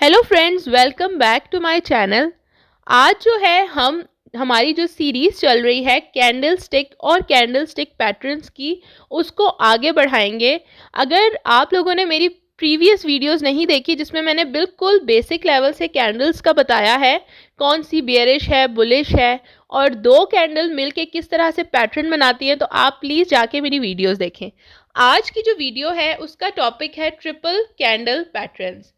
Hello friends, welcome back to my channel. आज जो है हमारी जो सीरीज़ चल रही है कैंडल स्टिक और कैंडल स्टिक पैटर्न्स की, उसको आगे बढ़ाएंगे। अगर आप लोगों ने मेरी प्रीवियस वीडियोस नहीं देखी जिसमें मैंने बिल्कुल बेसिक लेवल से कैंडल्स का बताया है, कौन सी बियरिश है, बुलिश है और दो कैंडल मिलके किस तरह से पैटर्न बनाती है, तो आप प्लीज़ जाके मेरी वीडियोस देखें। आज की जो वीडियो है उसका टॉपिक है ट्रिपल कैंडल पैटर्न्स।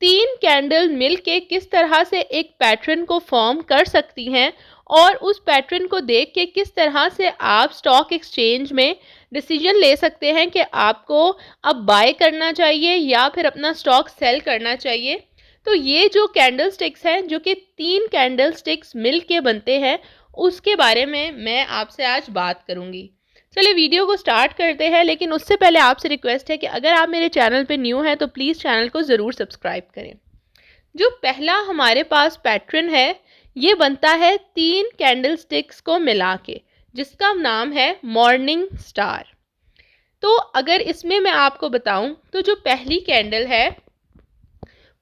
तीन कैंडल मिलके किस तरह से एक पैटर्न को फॉर्म कर सकती हैं और उस पैटर्न को देख के किस तरह से आप स्टॉक एक्सचेंज में डिसीजन ले सकते हैं कि आपको अब बाय करना चाहिए या फिर अपना स्टॉक सेल करना चाहिए। तो ये जो कैंडल स्टिक्स हैं, जो कि तीन कैंडल स्टिक्स मिल के बनते हैं, उसके बारे में मैं आपसे आज बात करूँगी। चलिए वीडियो को स्टार्ट करते हैं, लेकिन उससे पहले आपसे रिक्वेस्ट है कि अगर आप मेरे चैनल पे न्यू हैं तो प्लीज़ चैनल को ज़रूर सब्सक्राइब करें। जो पहला हमारे पास पैटर्न है, ये बनता है तीन कैंडल स्टिक्स को मिला के, जिसका नाम है मॉर्निंग स्टार। तो अगर इसमें मैं आपको बताऊं तो जो पहली कैंडल है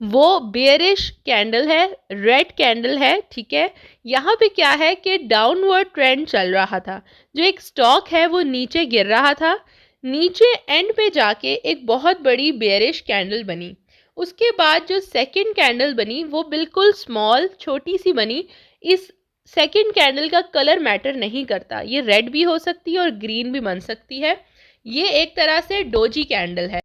वो बेयरिश कैंडल है, रेड कैंडल है। ठीक है, यहाँ पे क्या है कि डाउनवर्ड ट्रेंड चल रहा था, जो एक स्टॉक है वो नीचे गिर रहा था, नीचे एंड पे जाके एक बहुत बड़ी बेयरिश कैंडल बनी। उसके बाद जो सेकंड कैंडल बनी वो बिल्कुल स्मॉल छोटी सी बनी। इस सेकंड कैंडल का कलर मैटर नहीं करता, ये रेड भी हो सकती है और ग्रीन भी बन सकती है। ये एक तरह से डोजी कैंडल है।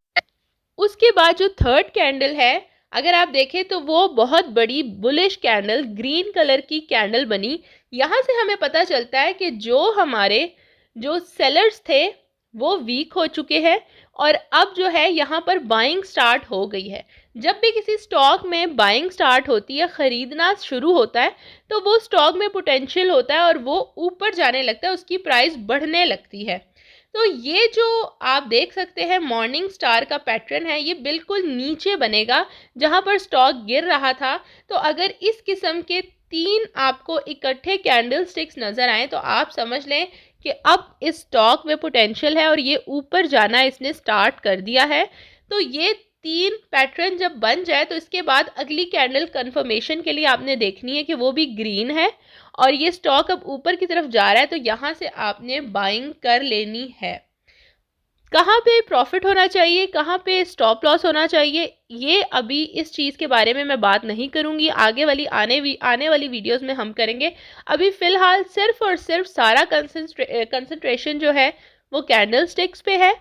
उसके बाद जो थर्ड कैंडल है, अगर आप देखें तो वो बहुत बड़ी बुलिश कैंडल, ग्रीन कलर की कैंडल बनी। यहाँ से हमें पता चलता है कि जो सेलर्स थे वो वीक हो चुके हैं और अब जो है यहाँ पर बाइंग स्टार्ट हो गई है। जब भी किसी स्टॉक में बाइंग स्टार्ट होती है, ख़रीदना शुरू होता है, तो वो स्टॉक में पोटेंशियल होता है और वो ऊपर जाने लगता है, उसकी प्राइस बढ़ने लगती है। तो ये जो आप देख सकते हैं मॉर्निंग स्टार का पैटर्न है, ये बिल्कुल नीचे बनेगा जहां पर स्टॉक गिर रहा था। तो अगर इस किस्म के तीन आपको इकट्ठे कैंडल स्टिक्स नज़र आए तो आप समझ लें कि अब इस स्टॉक में पोटेंशियल है और ये ऊपर जाना इसने स्टार्ट कर दिया है। तो ये तीन पैटर्न जब बन जाए तो इसके बाद अगली कैंडल कंफर्मेशन के लिए आपने देखनी है कि वो भी ग्रीन है और ये स्टॉक अब ऊपर की तरफ जा रहा है, तो यहाँ से आपने बाइंग कर लेनी है। कहाँ पे प्रॉफिट होना चाहिए, कहाँ पे स्टॉप लॉस होना चाहिए, ये अभी इस चीज़ के बारे में मैं बात नहीं करूँगी, आगे वाली आने वाली वीडियोस में हम करेंगे। अभी फ़िलहाल सिर्फ और सिर्फ सारा कंसंट्रेशन जो है वो कैंडल स्टिक्स पे है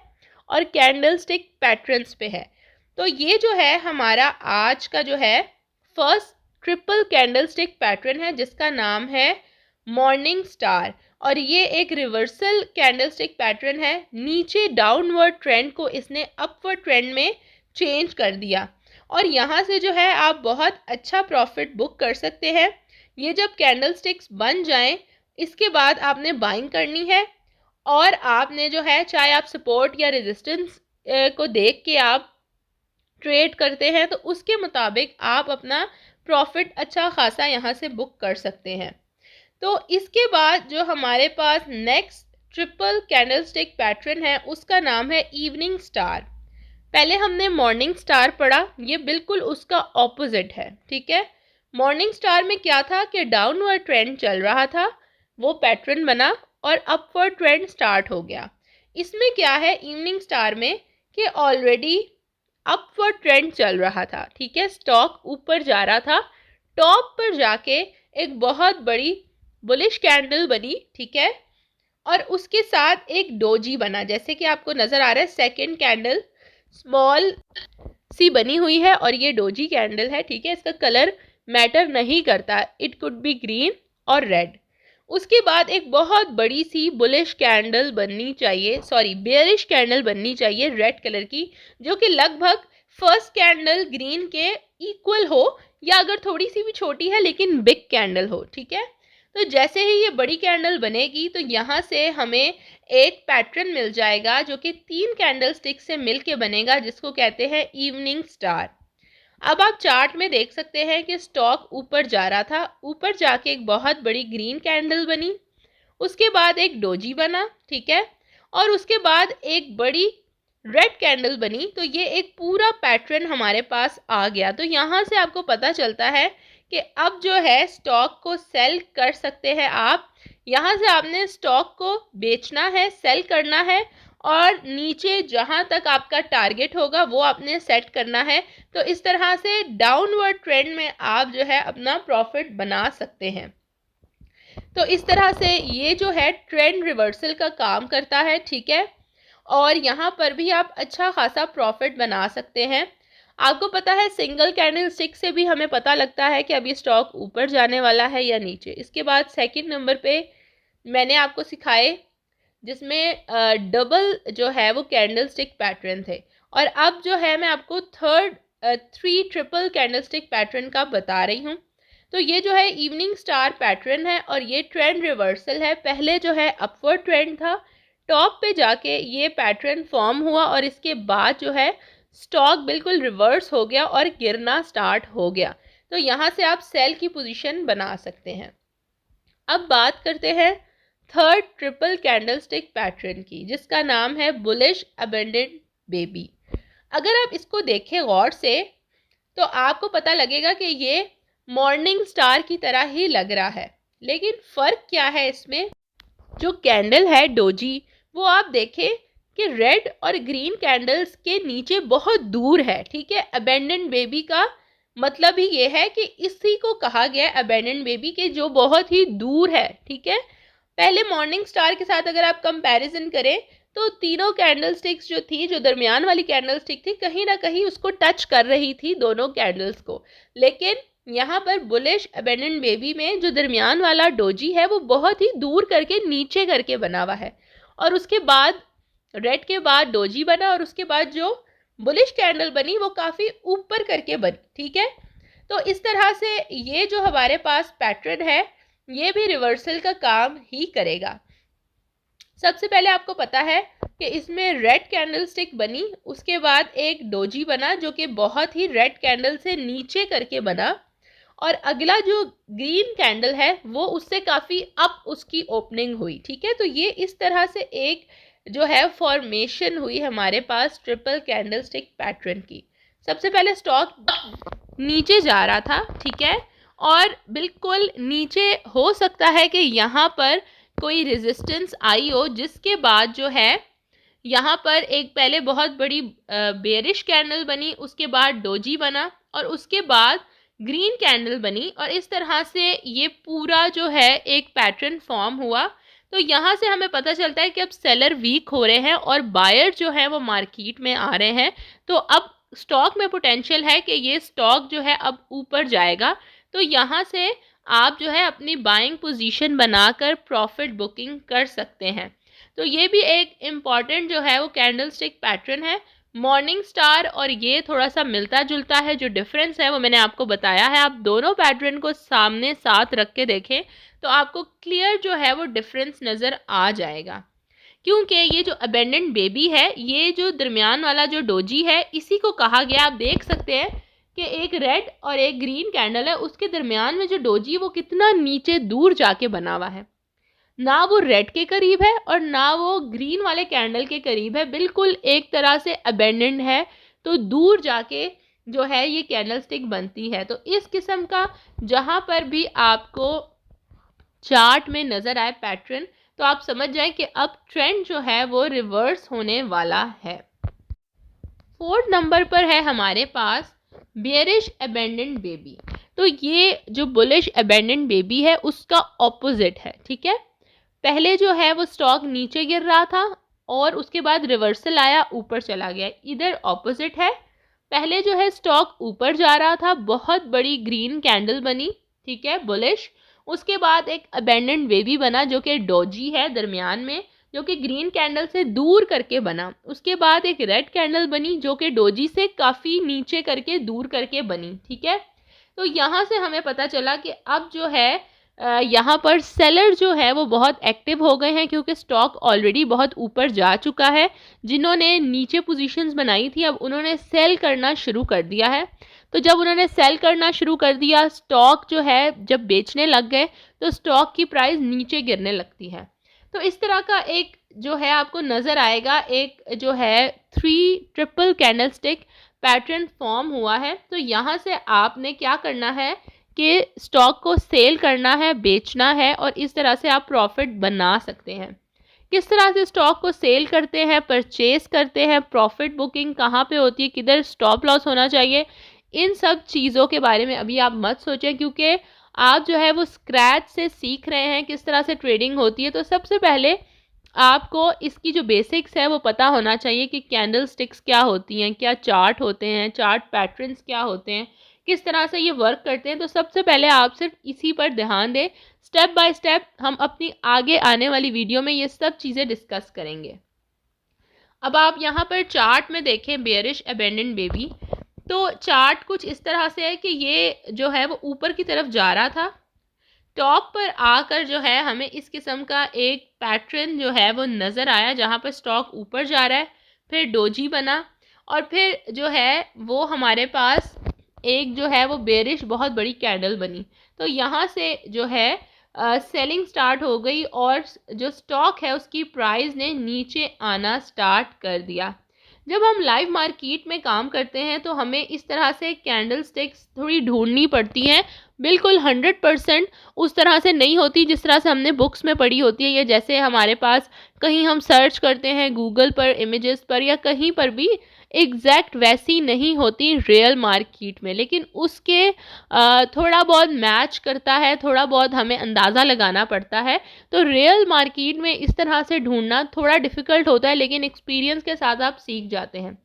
और कैंडल स्टिक पैटर्न्स पे है। तो ये जो है हमारा आज का जो है first triple candlestick pattern है, जिसका नाम है मॉर्निंग स्टार। और ये एक रिवर्सल कैंडल स्टिक पैटर्न है। नीचे डाउनवर्ड ट्रेंड को इसने अपवर्ड ट्रेंड में चेंज कर दिया और यहाँ से जो है आप बहुत अच्छा प्रॉफिट बुक कर सकते हैं। ये जब कैंडल स्टिक्स बन जाएं, इसके बाद आपने बाइंग करनी है और आपने जो है, चाहे आप सपोर्ट या रेजिस्टेंस को देख के आप ट्रेड करते हैं, तो उसके मुताबिक आप अपना प्रॉफिट अच्छा खासा यहाँ से बुक कर सकते हैं। तो इसके बाद जो हमारे पास next triple candlestick pattern है, उसका नाम है इवनिंग स्टार। पहले हमने मॉर्निंग स्टार पढ़ा, ये बिल्कुल उसका ऑपोजिट है। ठीक है, मॉर्निंग स्टार में क्या था कि डाउनवर्ड ट्रेंड चल रहा था, वो पैटर्न बना और अपवर्ड ट्रेंड स्टार्ट हो गया। इसमें क्या है इवनिंग स्टार में कि ऑलरेडी अपवर्ड ट्रेंड चल रहा था। ठीक है, स्टॉक ऊपर जा रहा था, टॉप पर जाके एक बहुत बड़ी बुलिश कैंडल बनी। ठीक है, और उसके साथ एक डोजी बना, जैसे कि आपको नज़र आ रहा है सेकंड कैंडल स्मॉल सी बनी हुई है और ये डोजी कैंडल है। ठीक है, इसका कलर मैटर नहीं करता, इट कुड बी ग्रीन और रेड। उसके बाद एक बहुत बड़ी सी बुलिश कैंडल बननी चाहिए, सॉरी बेयरिश कैंडल बननी चाहिए रेड कलर की, जो कि लगभग फर्स्ट कैंडल ग्रीन के इक्वल हो या अगर थोड़ी सी भी छोटी है लेकिन बिग कैंडल हो। ठीक है, तो जैसे ही ये बड़ी कैंडल बनेगी तो यहाँ से हमें एक पैटर्न मिल जाएगा जो कि तीन कैंडल स्टिक से मिल के बनेगा, जिसको कहते हैं इवनिंग स्टार। अब आप चार्ट में देख सकते हैं कि स्टॉक ऊपर जा रहा था, ऊपर जाके एक बहुत बड़ी ग्रीन कैंडल बनी, उसके बाद एक डोजी बना। ठीक है, और उसके बाद एक बड़ी रेड कैंडल बनी, तो ये एक पूरा पैटर्न हमारे पास आ गया। तो यहाँ से आपको पता चलता है कि अब जो है स्टॉक को सेल कर सकते हैं आप। यहाँ से आपने स्टॉक को बेचना है, सेल करना है, और नीचे जहाँ तक आपका टारगेट होगा वो आपने सेट करना है। तो इस तरह से डाउनवर्ड ट्रेंड में आप जो है अपना प्रॉफिट बना सकते हैं। तो इस तरह से ये जो है ट्रेंड रिवर्सल का काम करता है, ठीक है। और यहाँ पर भी आप अच्छा खासा प्रॉफिट बना सकते हैं। आपको पता है सिंगल कैंडल स्टिक से भी हमें पता लगता है कि अब ये स्टॉक ऊपर जाने वाला है या नीचे। इसके बाद सेकंड नंबर पे मैंने आपको सिखाए जिसमें डबल जो है वो कैंडल स्टिक पैटर्न थे, और अब जो है मैं आपको third 3 triple candlestick pattern का बता रही हूँ। तो ये जो है इवनिंग स्टार पैटर्न है और ये ट्रेंड रिवर्सल है। पहले जो है अपवर्ड ट्रेंड था, टॉप पे जाके ये पैटर्न फॉर्म हुआ और इसके बाद जो है स्टॉक बिल्कुल रिवर्स हो गया और गिरना स्टार्ट हो गया। तो यहाँ से आप सेल की पोजीशन बना सकते हैं। अब बात करते हैं थर्ड ट्रिपल कैंडलस्टिक पैटर्न की, जिसका नाम है बुलिश अबेंडेंट बेबी। अगर आप इसको देखें गौर से तो आपको पता लगेगा कि ये मॉर्निंग स्टार की तरह ही लग रहा है, लेकिन फ़र्क क्या है इसमें? जो कैंडल है डोजी, वो आप देखें कि रेड और ग्रीन कैंडल्स के नीचे बहुत दूर है, ठीक है। अबेंडेंट बेबी का मतलब ही ये है कि इसी को कहा गया है अबेंडेंट बेबी के, जो बहुत ही दूर है, ठीक है। पहले मॉर्निंग स्टार के साथ अगर आप कंपैरिजन करें तो तीनों कैंडल स्टिक्स जो थी, जो दरमियान वाली कैंडल स्टिक थी, कहीं ना कहीं उसको टच कर रही थी दोनों कैंडल्स को। लेकिन यहाँ पर बुलिश अबेंडेंट बेबी में जो दरमियान वाला डोजी है वो बहुत ही दूर करके नीचे करके बना हुआ है, और उसके बाद रेड के बाद डोजी बना और उसके बाद जो बुलिश कैंडल बनी वो काफ़ी ऊपर करके बनी, ठीक है। तो इस तरह से ये जो हमारे पास पैटर्न है ये भी रिवर्सल का काम ही करेगा। सबसे पहले आपको पता है कि इसमें रेड कैंडल स्टिक बनी, उसके बाद एक डोजी बना जो कि बहुत ही रेड कैंडल से नीचे करके बना, और अगला जो ग्रीन कैंडल है वो उससे काफ़ी अप उसकी ओपनिंग हुई, ठीक है। तो ये इस तरह से एक जो है फॉर्मेशन हुई हमारे पास ट्रिपल कैंडल स्टिक पैटर्न की। सबसे पहले स्टॉक नीचे जा रहा था, ठीक है, और बिल्कुल नीचे हो सकता है कि यहाँ पर कोई रेजिस्टेंस आई हो, जिसके बाद जो है यहाँ पर एक पहले बहुत बड़ी बेरिश कैंडल बनी, उसके बाद डोजी बना और उसके बाद ग्रीन कैंडल बनी, और इस तरह से ये पूरा जो है एक पैटर्न फॉर्म हुआ। तो यहाँ से हमें पता चलता है कि अब सेलर वीक हो रहे हैं और बायर जो है वो मार्केट में आ रहे हैं। तो अब स्टॉक में पोटेंशियल है कि ये स्टॉक जो है अब ऊपर जाएगा। तो यहाँ से आप जो है अपनी बाइंग पोजीशन बनाकर प्रॉफिट बुकिंग कर सकते हैं। तो ये भी एक इम्पॉर्टेंट जो है वो कैंडल स्टिक पैटर्न है। मॉर्निंग स्टार और ये थोड़ा सा मिलता जुलता है, जो डिफरेंस है वो मैंने आपको बताया है। आप दोनों पैटर्न को सामने साथ रख के देखें तो आपको क्लियर जो है वो डिफरेंस नज़र आ जाएगा। क्योंकि ये जो अबेंडेंट बेबी है, ये जो दरमियान वाला जो डोजी है, इसी को कहा गया। आप देख सकते हैं कि एक रेड और एक ग्रीन कैंडल है, उसके दरमियान में जो डोजी वो कितना नीचे दूर जाके बना हुआ है। ना वो रेड के करीब है और ना वो ग्रीन वाले कैंडल के करीब है, बिल्कुल एक तरह से अबेंडेंट है। तो दूर जाके जो है ये कैंडल स्टिक बनती है। तो इस किस्म का जहाँ पर भी आपको चार्ट में नज़र आए पैटर्न, तो आप समझ जाएं कि अब ट्रेंड जो है वो रिवर्स होने वाला है। फोर्थ नंबर पर है हमारे पास बेरिश अबेंडेंट बेबी। तो ये जो बुलिश अबेंडेंट बेबी है उसका ऑपोजिट है, ठीक है। पहले जो है वो स्टॉक नीचे गिर रहा था और उसके बाद रिवर्सल आया, ऊपर चला गया। इधर ऑपोजिट है, पहले जो है स्टॉक ऊपर जा रहा था, बहुत बड़ी ग्रीन कैंडल बनी, ठीक है, बुलिश। उसके बाद एक अबेंडेंट बेबी बना जो कि डोजी है दरमियान में, जो कि ग्रीन कैंडल से दूर करके बना। उसके बाद एक रेड कैंडल बनी जो कि डोजी से काफ़ी नीचे करके दूर करके बनी, ठीक है। तो यहाँ से हमें पता चला कि अब जो है यहाँ पर सेलर जो है वो बहुत एक्टिव हो गए हैं, क्योंकि स्टॉक ऑलरेडी बहुत ऊपर जा चुका है। जिन्होंने नीचे पोजीशंस बनाई थी अब उन्होंने सेल करना शुरू कर दिया है। तो जब उन्होंने सेल करना शुरू कर दिया, स्टॉक जो है जब बेचने लग गए तो स्टॉक की प्राइस नीचे गिरने लगती है। तो इस तरह का एक जो है आपको नज़र आएगा, एक जो है 3 ट्रिपल कैंडलस्टिक पैटर्न फॉर्म हुआ है। तो यहाँ से आपने क्या करना है कि स्टॉक को सेल करना है, बेचना है, और इस तरह से आप प्रॉफिट बना सकते हैं। किस तरह से स्टॉक को सेल करते हैं, परचेस करते हैं, प्रॉफिट बुकिंग कहाँ पे होती है, किधर स्टॉप लॉस होना चाहिए, इन सब चीज़ों के बारे में अभी आप मत सोचें, क्योंकि आप जो है वो स्क्रैच से सीख रहे हैं किस तरह से ट्रेडिंग होती है। तो सबसे पहले आपको इसकी जो बेसिक्स है वो पता होना चाहिए कि कैंडल स्टिक्स क्या होती हैं, क्या चार्ट होते हैं, चार्ट पैटर्न्स क्या होते हैं, किस तरह से ये वर्क करते हैं। तो सबसे पहले आप सिर्फ इसी पर ध्यान दें। स्टेप बाय स्टेप हम अपनी आगे आने वाली वीडियो में ये सब चीज़ें डिस्कस करेंगे। अब आप यहाँ पर चार्ट में देखें बेयरिश अबेंडेंट बेबी, तो चार्ट कुछ इस तरह से है कि ये जो है वो ऊपर की तरफ जा रहा था, टॉप पर आकर जो है हमें इस किस्म का एक पैटर्न जो है वो नज़र आया, जहाँ पर स्टॉक ऊपर जा रहा है, फिर डोजी बना, और फिर जो है वो हमारे पास एक जो है वो बेरिश बहुत बड़ी कैंडल बनी। तो यहाँ से जो है सेलिंग स्टार्ट हो गई और जो स्टॉक है उसकी प्राइस ने नीचे आना स्टार्ट कर दिया। जब हम लाइव मार्केट में काम करते हैं तो हमें इस तरह से कैंडल स्टिक्स थोड़ी ढूंढनी पड़ती हैं, बिल्कुल 100% उस तरह से नहीं होती जिस तरह से हमने बुक्स में पढ़ी होती है, या जैसे हमारे पास कहीं हम सर्च करते हैं गूगल पर, इमेजेस पर, या कहीं पर भी एग्जैक्ट वैसी नहीं होती रियल मार्केट में। लेकिन उसके थोड़ा बहुत मैच करता है, थोड़ा बहुत हमें अंदाज़ा लगाना पड़ता है। तो रियल मार्केट में इस तरह से ढूंढना थोड़ा डिफ़िकल्ट होता है, लेकिन एक्सपीरियंस के साथ आप सीख जाते हैं।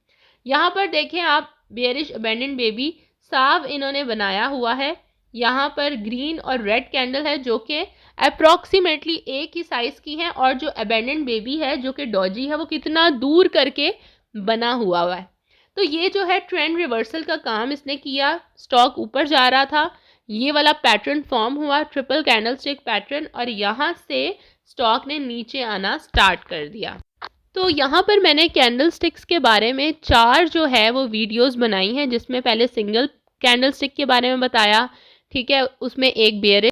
यहाँ पर देखें आप, बेयरिश अबेंडेंट बेबी साफ इन्होंने बनाया हुआ है। यहाँ पर ग्रीन और रेड कैंडल है जो कि अप्रॉक्सीमेटली एक ही साइज़ की है, और जो अबेंडेंट बेबी है जो कि डॉजी है वो कितना दूर करके बना हुआ है। तो ये जो है ट्रेंड रिवर्सल का काम इसने किया। स्टॉक ऊपर जा रहा था, ये वाला पैटर्न फॉर्म हुआ, ट्रिपल कैंडलस्टिक पैटर्न, और यहाँ से स्टॉक ने नीचे आना स्टार्ट कर दिया। तो यहाँ पर मैंने कैंडल स्टिक्स के बारे में 4 जो है वो वीडियोस बनाई हैं, जिसमें पहले सिंगल कैंडल स्टिक के बारे में बताया, ठीक है, उसमें एक बेयरिश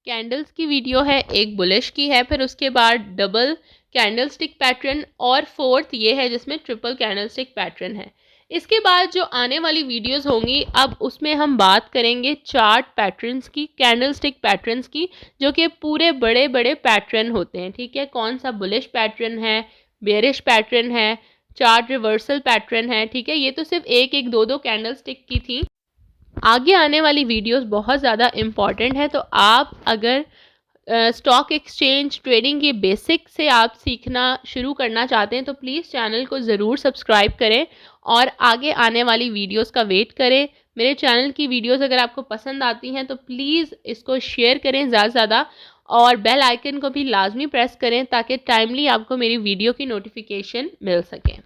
कैंडल्स की वीडियो है, एक बुलिश की है, फिर उसके बाद डबल कैंडल स्टिक पैटर्न, और फोर्थ ये है जिसमें ट्रिपल कैंडल स्टिक पैटर्न है। इसके बाद जो आने वाली वीडियोस होंगी अब उसमें हम बात करेंगे चार्ट पैटर्न्स की, कैंडल स्टिक पैटर्न्स की, जो कि पूरे बड़े बड़े पैटर्न होते हैं, ठीक है, कौन सा बुलिश पैटर्न है, बेयरिश पैटर्न है, चार्ट रिवर्सल पैटर्न है, ठीक है। ये तो सिर्फ एक एक दो दो कैंडल स्टिक की थी। आगे आने वाली वीडियोस बहुत ज़्यादा इम्पॉर्टेंट है। तो आप अगर स्टॉक एक्सचेंज ट्रेडिंग के बेसिक से आप सीखना शुरू करना चाहते हैं तो प्लीज़ चैनल को ज़रूर सब्सक्राइब करें और आगे आने वाली वीडियोस का वेट करें। मेरे चैनल की वीडियोस अगर आपको पसंद आती हैं तो प्लीज़ इसको शेयर करें ज़्यादा से ज़्यादा, और बेल आइकन को भी लाजमी प्रेस करें ताकि टाइमली आपको मेरी वीडियो की नोटिफिकेशन मिल सके।